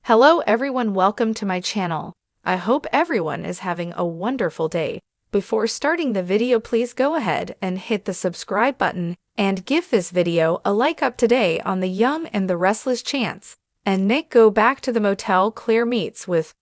Hello everyone, welcome to my channel. I hope everyone is having a wonderful day. Before starting the video, please go ahead and hit the subscribe button and give this video a like. Up today on the Young and the Restless, Chance and Nick go back to the motel Claire meets with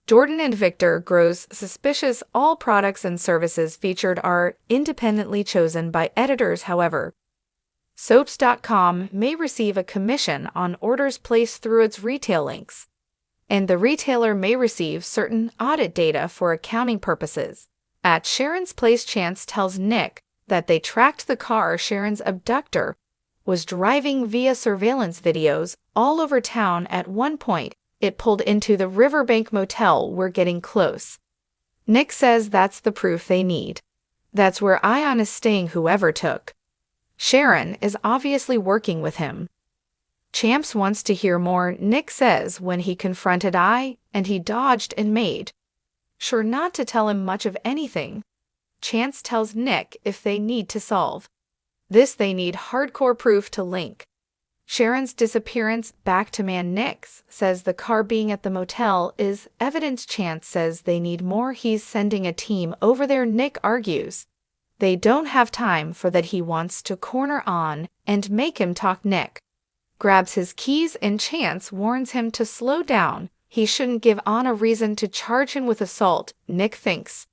Jordan, and Victor grows suspicious. All products and services featured are independently chosen by editors. However, Soaps.com may receive a commission on orders placed through its retail links, and the retailer may receive certain audit data for accounting purposes. At Sharon's place, Chance tells Nick that they tracked the car Sharon's abductor was driving via surveillance videos all over town. At one point, it pulled into the Riverbank Motel. We're getting close. Nick says that's the proof they need. That's where I&R is staying. Whoever took Sharon is obviously working with him. Chance wants to hear more. Nick says when he confronted I&R, he dodged and made sure not to tell him much of anything. Chance tells Nick if they need to solve this, they need hardcore proof to link Sharon's disappearance back to man. Nick says the car being at the motel is evidence. Chance says they need more. He's sending a team over there. Nick argues they don't have time for that. He wants to corner I&R and make him talk. Nick grabs his keys and Chance warns him to slow down. He shouldn't give I&R a reason to charge him with assault. Nick thinks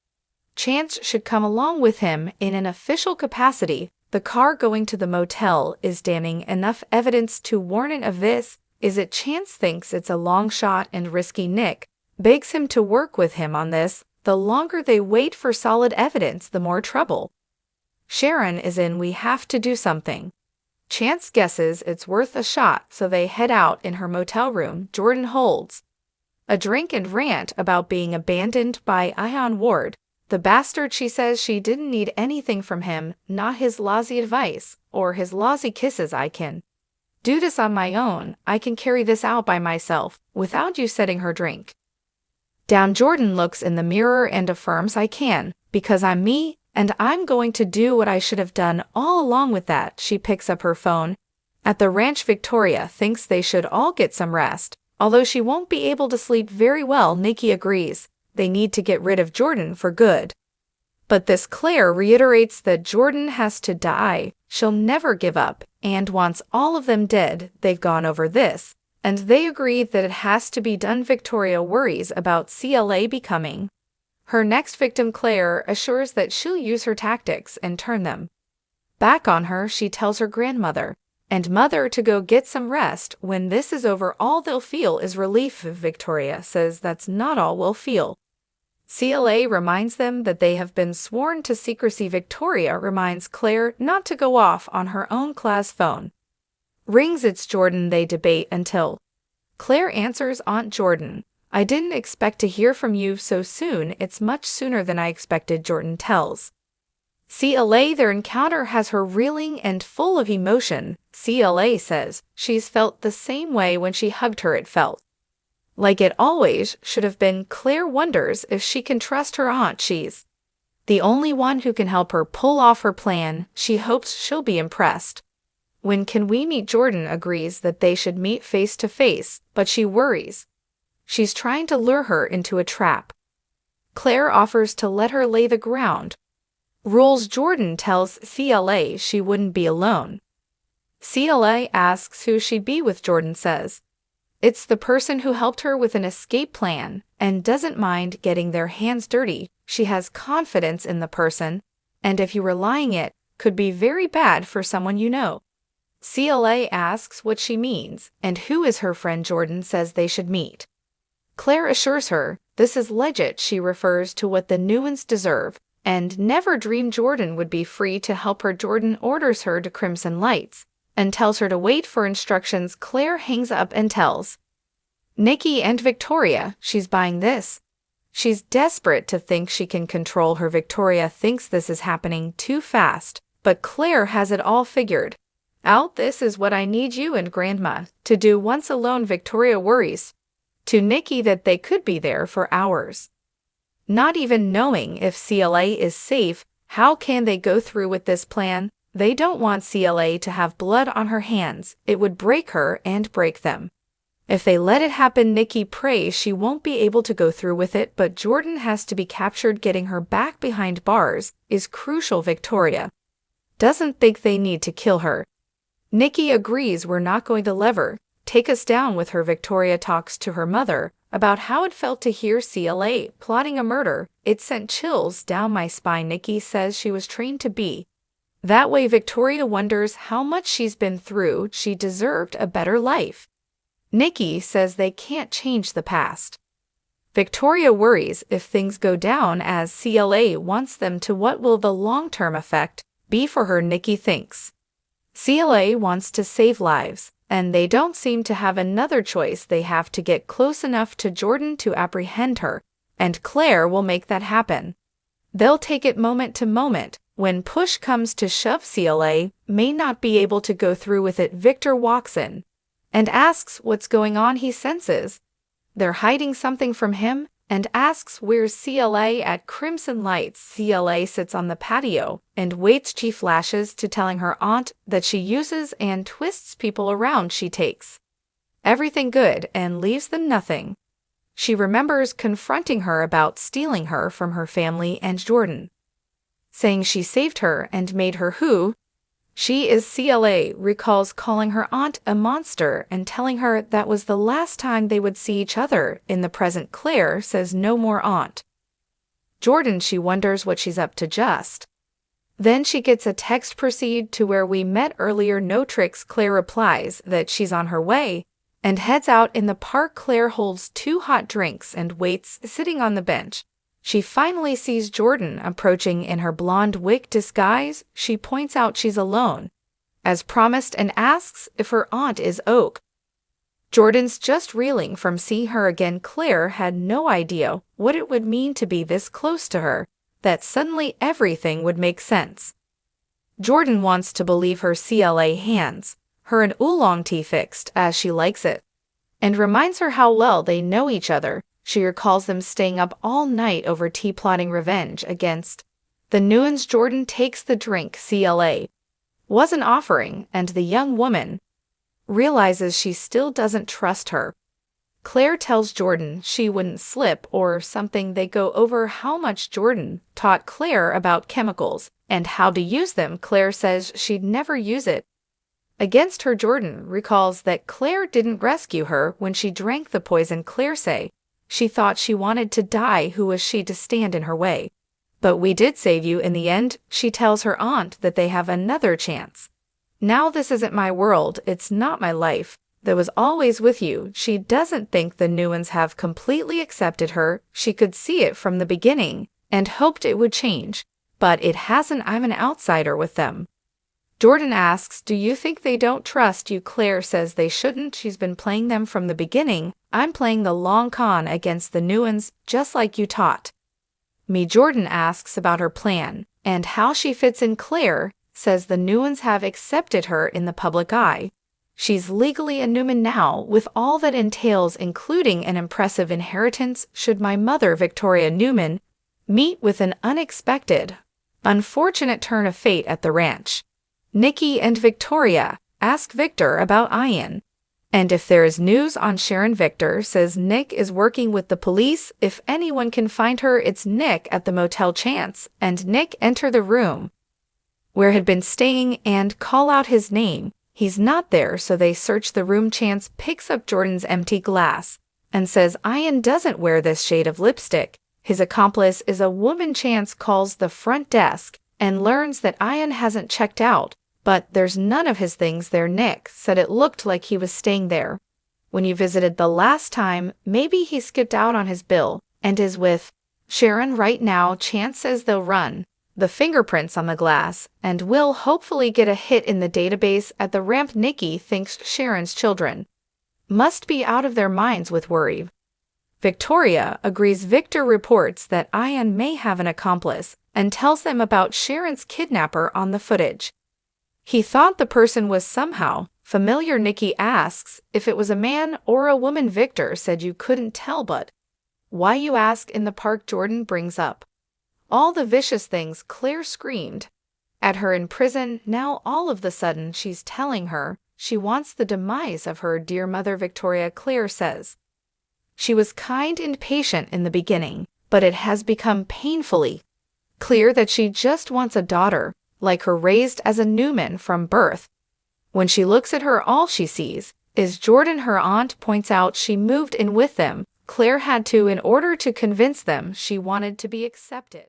Chance should come along with him in an official capacity. The car going to the motel is damning enough evidence to warn him of this. Is it? Chance thinks it's a long shot and risky. Nick begs him to work with him on this. The longer they wait for solid evidence, the more trouble Sharon is in. We have to do something. Chance guesses it's worth a shot, so they head out. In her motel room, Jordan holds a drink and rant about being abandoned by I&R Ward. The bastard, she says she didn't need anything from him, not his lousy advice or his lousy kisses. I can do this on my own. I can carry this out by myself without you. Setting her drink down, Jordan looks in the mirror and affirms, I can, because I'm me, and I'm going to do what I should have done all along. With that, she picks up her phone. At the ranch, Victoria thinks they should all get some rest, although she won't be able to sleep very well. Nikki agrees they need to get rid of Jordan for good. But this, Claire reiterates that Jordan has to die. She'll never give up and wants all of them dead. They've gone over this, and they agree that it has to be done. Victoria worries about CLA becoming her next victim. Claire assures that she'll use her tactics and turn them back on her. She tells her grandmother and mother to go get some rest. When this is over, all they'll feel is relief. Victoria says that's not all we'll feel. CLA reminds them that they have been sworn to secrecy. Victoria reminds Claire not to go off on her own. Class phone rings. It's Jordan. They debate until Claire answers, Aunt Jordan, I didn't expect to hear from you so soon. It's much sooner than I expected. Jordan tells CLA their encounter has her reeling and full of emotion. CLA says she's felt the same way when she hugged her. It felt like it always should have been. Claire wonders if she can trust her aunt. She's the only one who can help her pull off her plan. She hopes she'll be impressed. When can we meet? Jordan agrees that they should meet face to face, but she worries she's trying to lure her into a trap. Claire offers to let her lay the ground rules. Jordan tells CLA she wouldn't be alone. CLA asks who she'd be with. Jordan says it's the person who helped her with an escape plan and doesn't mind getting their hands dirty. She has confidence in the person, and if you were lying, it could be very bad for someone you know. CLA asks what she means and who is her friend. Jordan says they should meet. Claire assures her this is legit. She refers to what the new ones deserve and never dreamed Jordan would be free to help her. Jordan orders her to Crimson Lights and tells her to wait for instructions. Claire hangs up and tells Nikki and Victoria she's buying this. She's desperate to think she can control her. Victoria thinks this is happening too fast, but Claire has it all figured out. This is what I need you and Grandma to do once alone. Victoria worries to Nikki that they could be there for hours, not even knowing if CLA is safe. How can they go through with this plan? They don't want CLA to have blood on her hands. It would break her and break them. If they let it happen, Nikki prays she won't be able to go through with it, but Jordan has to be captured. Getting her back behind bars is crucial. Victoria doesn't think they need to kill her. Nikki agrees, we're not going to let her take us down with her. Victoria talks to her mother about how it felt to hear CLA plotting a murder. It sent chills down my spine. Nikki says she was trained to be that way. Victoria wonders how much she's been through. She deserved a better life. Nikki says they can't change the past. Victoria worries if things go down as CLA wants them to, what will the long-term effect be for her? Nikki thinks CLA wants to save lives, and they don't seem to have another choice. They have to get close enough to Jordan to apprehend her, and Claire will make that happen. They'll take it moment to moment. When push comes to shove, CLA may not be able to go through with it. Victor walks in and asks what's going on. He senses they're hiding something from him and asks where's CLA. At Crimson Lights, CLA sits on the patio and waits. She flashes to telling her aunt that she uses and twists people around. She takes everything good and leaves them nothing. She remembers confronting her about stealing her from her family and Jordan, saying she saved her and made her who she is. CLA recalls calling her aunt a monster and telling her that was the last time they would see each other in the present. Claire says no more aunt Jordan. She wonders what she's up to. Just then she gets a text, proceed to where we met earlier, no tricks. Claire replies that she's on her way and heads out. In the park, Claire holds 2 hot drinks and waits sitting on the bench. She finally sees Jordan approaching in her blonde wig disguise. She points out she's alone, as promised, and asks if her aunt is Oak. Jordan's just reeling from seeing her again. Claire had no idea what it would mean to be this close to her, that suddenly everything would make sense. Jordan wants to believe her. CLA hands her an oolong tea fixed as she likes it, and reminds her how well they know each other. She recalls them staying up all night over tea, plotting revenge against the Nguyen's. Jordan takes the drink CLA wasn't offering, and the young woman realizes she still doesn't trust her. Claire tells Jordan she wouldn't slip or something. They go over how much Jordan taught Claire about chemicals and how to use them. Claire says she'd never use it against her. Jordan recalls that Claire didn't rescue her when she drank the poison. Claire say she thought she wanted to die. Who was she to stand in her way? But we did save you in the end. She tells her aunt that they have another chance. Now this isn't my world, it's not my life that was always with you. She doesn't think the Nguyen's have completely accepted her. She could see it from the beginning and hoped it would change, but it hasn't. I'm an outsider with them. Jordan asks, do you think they don't trust you? Claire says they shouldn't. She's been playing them from the beginning. I'm playing the long con against the Nguyen's, just like you taught me. Jordan asks about her plan and how she fits in. Claire says the Nguyen's have accepted her in the public eye. She's legally a Nguyen now, with all that entails, including an impressive inheritance should my mother, Victoria Newman, meet with an unexpected, unfortunate turn of fate at the ranch. Nikki and Victoria ask Victor about Ian, and if there is news on Sharon. Victor says Nick is working with the police. If anyone can find her, it's Nick at the motel. Chance and Nick enter the room where had been staying and call out his name. He's not there, so they search the room. Chance picks up Jordan's empty glass and says Ian doesn't wear this shade of lipstick. His accomplice is a woman. Chance calls the front desk and learns that Ian hasn't checked out, but there's none of his things there. Nick said it looked like he was staying there when you visited the last time. Maybe he skipped out on his bill and is with Sharon right now. Chance says they'll run the fingerprints on the glass and will hopefully get a hit in the database. At the ramp, Nikki thinks Sharon's children must be out of their minds with worry. Victoria agrees. Victor reports that Ian may have an accomplice and tells them about Sharon's kidnapper on the footage. He thought the person was somehow familiar. Nikki asks if it was a man or a woman. Victor said you couldn't tell, but why you ask? In the park, Jordan brings up all the vicious things Claire screamed at her in prison. Now all of the sudden she's telling her She wants the demise of her dear mother, Victoria, Claire says. She was kind and patient in the beginning, but it has become painfully clear that she just wants a daughter, like her, raised as a Newman from birth. When she looks at her, all she sees is Jordan. Her aunt points out she moved in with them. Claire had to in order to convince them she wanted to be accepted.